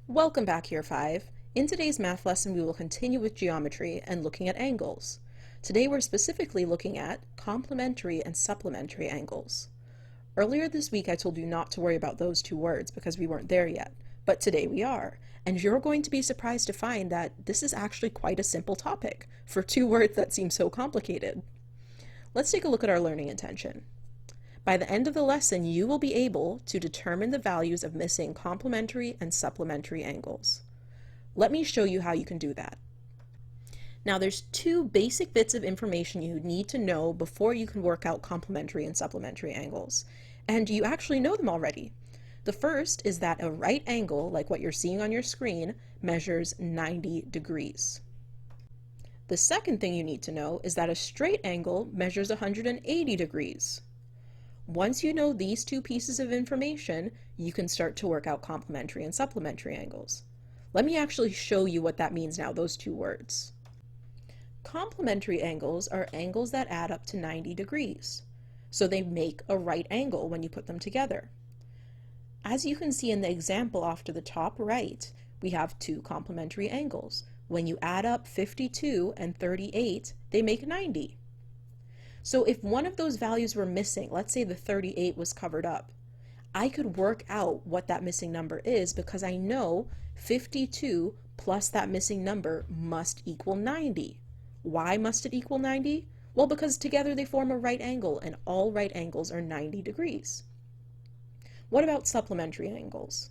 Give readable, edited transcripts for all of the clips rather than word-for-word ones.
Welcome back, Year 5. In today's math lesson, we will continue with geometry and looking at angles. Today we're specifically looking at complementary and supplementary angles. Earlier this week I told you not to worry about those two words because we weren't there yet, but today we are. And you're going to be surprised to find that this is actually quite a simple topic for two words that seem so complicated. Let's take a look at our learning intention. By the end of the lesson, you will be able to determine the values of missing complementary and supplementary angles. Let me show you how you can do that. Now, there's two basic bits of information you need to know before you can work out complementary and supplementary angles. And you actually know them already. The first is that a right angle, like what you're seeing on your screen, measures 90 degrees. The second thing you need to know is that a straight angle measures 180 degrees. Once you know these two pieces of information, you can start to work out complementary and supplementary angles. Let me actually show you what that means now, those two words. Complementary angles are angles that add up to 90 degrees. So they make a right angle when you put them together. As you can see in the example off to the top right, we have two complementary angles. When you add up 52 and 38, they make 90. So if one of those values were missing, let's say the 38 was covered up, I could work out what that missing number is because I know 52 plus that missing number must equal 90. Why must it equal 90? Well, because together they form a right angle, and all right angles are 90 degrees. What about supplementary angles?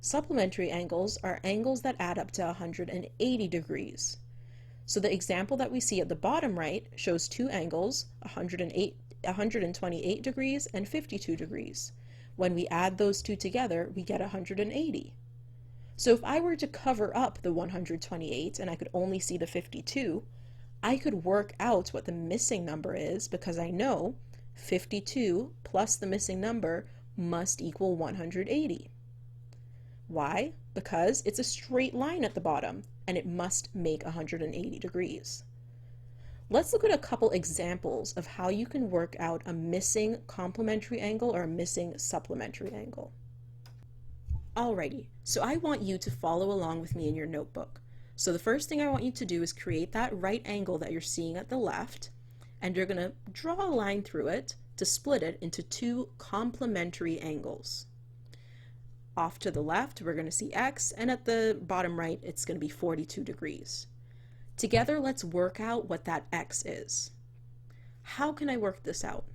Supplementary angles are angles that add up to 180 degrees. So the example that we see at the bottom right shows two angles, 128 degrees and 52 degrees. When we add those two together, we get 180. So if I were to cover up the 128 and I could only see the 52, I could work out what the missing number is because I know 52 plus the missing number must equal 180. Why? Because it's a straight line at the bottom and it must make 180 degrees. Let's look at a couple examples of how you can work out a missing complementary angle or a missing supplementary angle. Alrighty, so I want you to follow along with me in your notebook. So the first thing I want you to do is create that right angle that you're seeing at the left, and you're going to draw a line through it to split it into two complementary angles. Off to the left, we're going to see X, and at the bottom right, it's going to be 42 degrees. Together, let's work out what that X is. How can I work this out?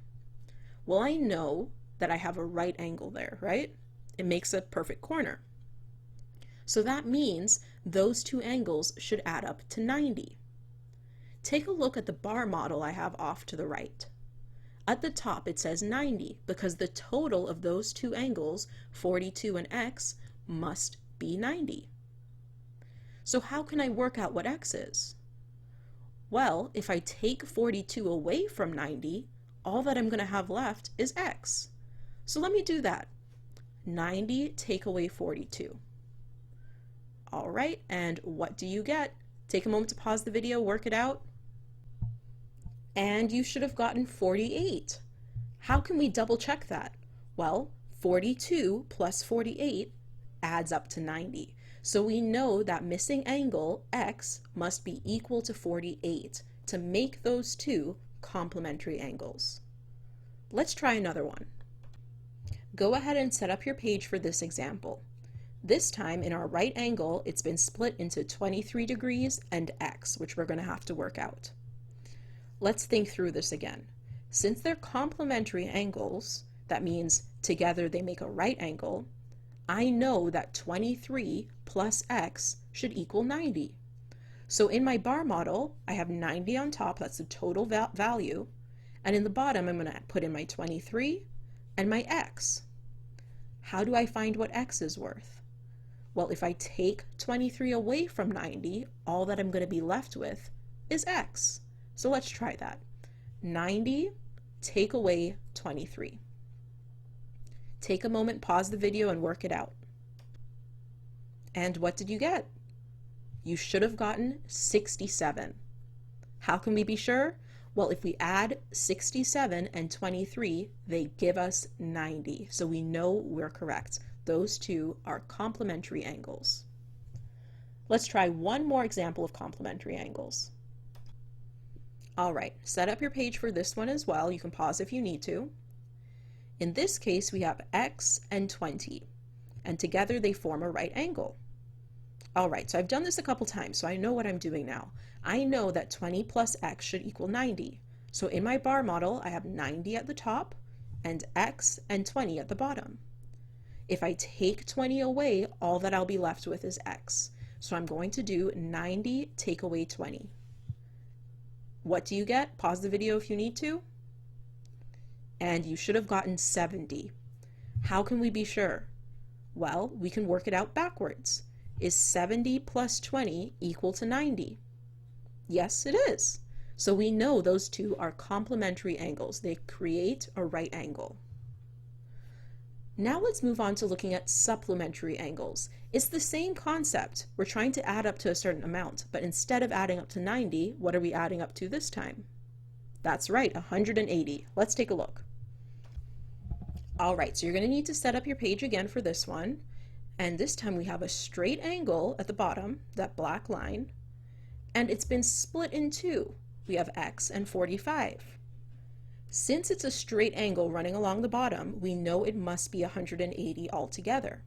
Well, I know that I have a right angle there, right? It makes a perfect corner. So that means those two angles should add up to 90. Take a look at the bar model I have off to the right. At the top it says 90 because the total of those two angles, 42 and X, must be 90. So how can I work out what X is? Well, if I take 42 away from 90, all that I'm going to have left is X. So let me do that. 90 take away 42. All right, and what do you get? Take a moment to pause the video, work it out. And you should have gotten 48. How can we double check that? Well, 42 plus 48 adds up to 90. So we know that missing angle, X, must be equal to 48 to make those two complementary angles. Let's try another one. Go ahead and set up your page for this example. This time in our right angle, it's been split into 23 degrees and X, which we're going to have to work out. Let's think through this again. Since they're complementary angles, that means together they make a right angle, I know that 23 plus X should equal 90. So in my bar model, I have 90 on top, that's the total value, and in the bottom I'm going to put in my 23 and my X. How do I find what X is worth? Well, if I take 23 away from 90, all that I'm going to be left with is X. So let's try that. 90, take away 23. Take a moment, pause the video, and work it out. And what did you get? You should have gotten 67. How can we be sure? Well, if we add 67 and 23, they give us 90. So we know we're correct. Those two are complementary angles. Let's try one more example of complementary angles. All right, set up your page for this one as well. You can pause if you need to. In this case, we have x and 20, and together they form a right angle. All right, so I've done this a couple times, so I know what I'm doing now. I know that 20 plus x should equal 90. So in my bar model, I have 90 at the top and x and 20 at the bottom. If I take 20 away, all that I'll be left with is x. So I'm going to do 90 take away 20. What do you get? Pause the video if you need to. And you should have gotten 70. How can we be sure? Well, we can work it out backwards. Is 70 plus 20 equal to 90? Yes, it is. So we know those two are complementary angles. They create a right angle. Now let's move on to looking at supplementary angles. It's the same concept. We're trying to add up to a certain amount, but instead of adding up to 90, what are we adding up to this time? That's right, 180. Let's take a look. All right, so you're going to need to set up your page again for this one. And this time we have a straight angle at the bottom, that black line, and it's been split in two. We have x and 45. Since it's a straight angle running along the bottom, we know it must be 180 altogether.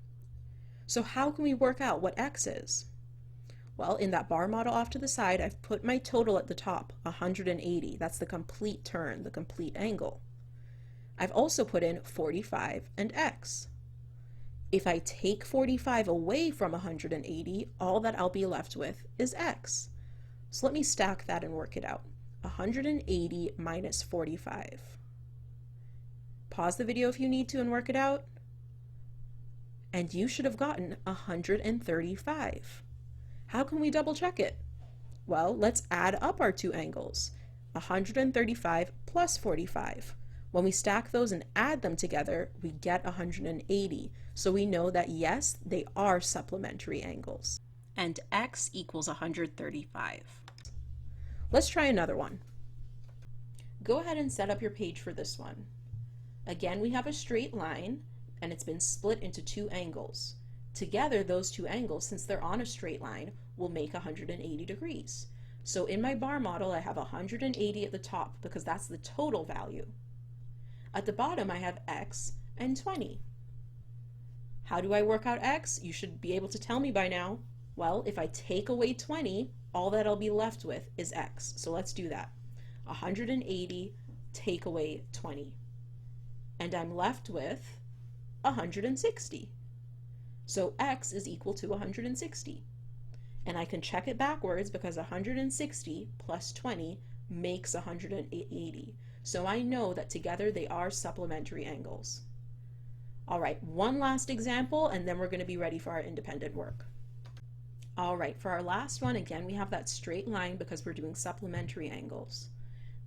So how can we work out what x is? Well, in that bar model off to the side, I've put my total at the top, 180. That's the complete turn, the complete angle. I've also put in 45 and x. If I take 45 away from 180, all that I'll be left with is x. So let me stack that and work it out. 180 minus 45. Pause the video if you need to and work it out. And you should have gotten 135. How can we double check it? Well, let's add up our two angles. 135 plus 45. When we stack those and add them together, we get 180. So we know that yes, they are supplementary angles. And x equals 135. Let's try another one. Go ahead and set up your page for this one. Again, we have a straight line and it's been split into two angles. Together, those two angles, since they're on a straight line, will make 180 degrees. So in my bar model, I have 180 at the top because that's the total value. At the bottom, I have x and 20. How do I work out x? You should be able to tell me by now. Well, if I take away 20, all that I'll be left with is x. So let's do that. 180 take away 20. And I'm left with 160. So x is equal to 160. And I can check it backwards because 160 plus 20 makes 180. So I know that together they are supplementary angles. All right, one last example and then we're going to be ready for our independent work. All right, for our last one, again, we have that straight line because we're doing supplementary angles.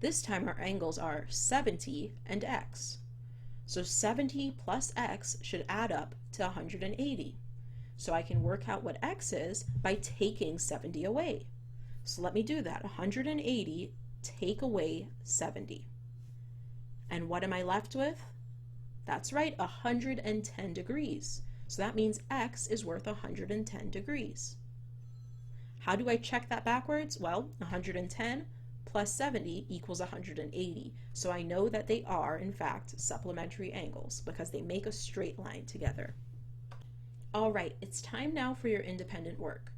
This time our angles are 70 and x. So 70 plus x should add up to 180. So I can work out what x is by taking 70 away. So let me do that. 180 take away 70. And what am I left with? That's right, 110 degrees. So that means x is worth 110 degrees. How do I check that backwards? Well, 110 plus 70 equals 180. So I know that they are, in fact, supplementary angles because they make a straight line together. All right, it's time now for your independent work.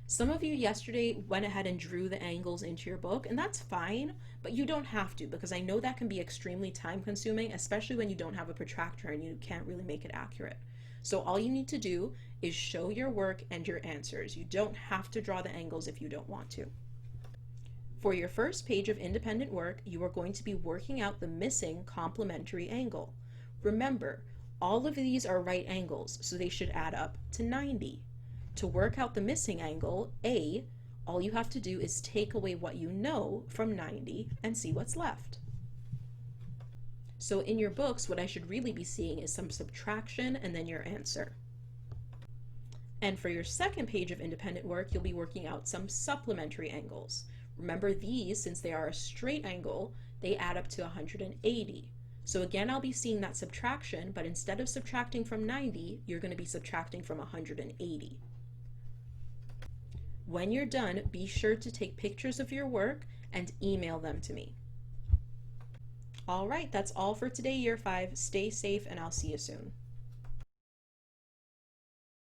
Some of you yesterday went ahead and drew the angles into your book, and that's fine, but you don't have to because I know that can be extremely time consuming, especially when you don't have a protractor and you can't really make it accurate. So all you need to do is show your work and your answers. You don't have to draw the angles if you don't want to. For your first page of independent work, you are going to be working out the missing complementary angle. Remember, all of these are right angles, so they should add up to 90. To work out the missing angle, A, all you have to do is take away what you know from 90 and see what's left. So in your books, what I should really be seeing is some subtraction and then your answer. And for your second page of independent work, you'll be working out some supplementary angles. Remember these, since they are a straight angle, they add up to 180. So again, I'll be seeing that subtraction, but instead of subtracting from 90, you're going to be subtracting from 180. When you're done, be sure to take pictures of your work and email them to me. All right, that's all for today, Year 5. Stay safe, and I'll see you soon.